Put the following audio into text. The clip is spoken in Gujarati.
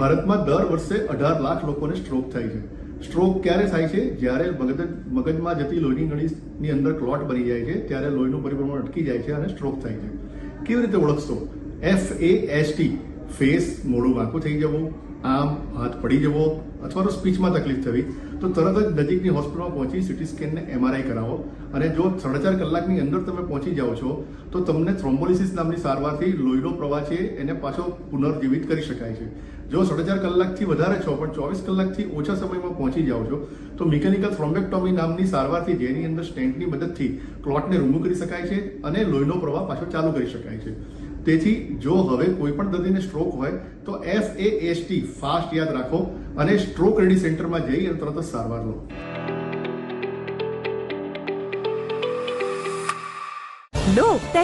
ભારતમાં દર વર્ષે 18 લાખ લોકોને સ્ટ્રોક થાય છે. સ્ટ્રોક ક્યારે થાય છે? જ્યારે મગજમાં જતી લોહીની નળીની અંદર ક્લોટ બની જાય છે, ત્યારે લોહીનું પરિભ્રમણ અટકી જાય છે અને સ્ટ્રોક થાય છે. કેવી રીતે ઓળખશો? FAST, ફેસ, મોઢું વાંકું થઈ જવું, આમ હાથ પડી જવો અથવા તો સ્પીચમાં તકલીફ થવી, તો તરત જ નજીકની હોસ્પિટલમાં પહોંચી સિટી સ્કેન ને MRI કરાવો. અને જો 4.5 કલાકની અંદર તમે પહોંચી જાઓ છો તો તમને થ્રોમ્બોલિસિસ નામની સારવારથી લોહીનો પ્રવાહ છે એને પાછો પુનર્જીવિત કરી શકાય છે. જો 4.5 કલાકથી વધારે છો પણ 24 કલાકથી ઓછા સમયમાં પહોંચી જાઓ છો તો મિકેનિકલ થ્રોમ્બેક્ટોમી નામની સારવારથી, જેની અંદર સ્ટેન્ટની મદદથી ક્લોટને રિમૂવ કરી શકાય છે અને લોહીનો પ્રવાહ પાછો ચાલુ કરી શકાય છે. તેથી જો હવે કોઈ પણ દર્દીને સ્ટ્રોક હોય તો FAST, ફાસ્ટ યાદ રાખો અને સ્ટ્રોક રેડી સેન્ટરમાં જઈ અને તરત જ સારવાર લો. લો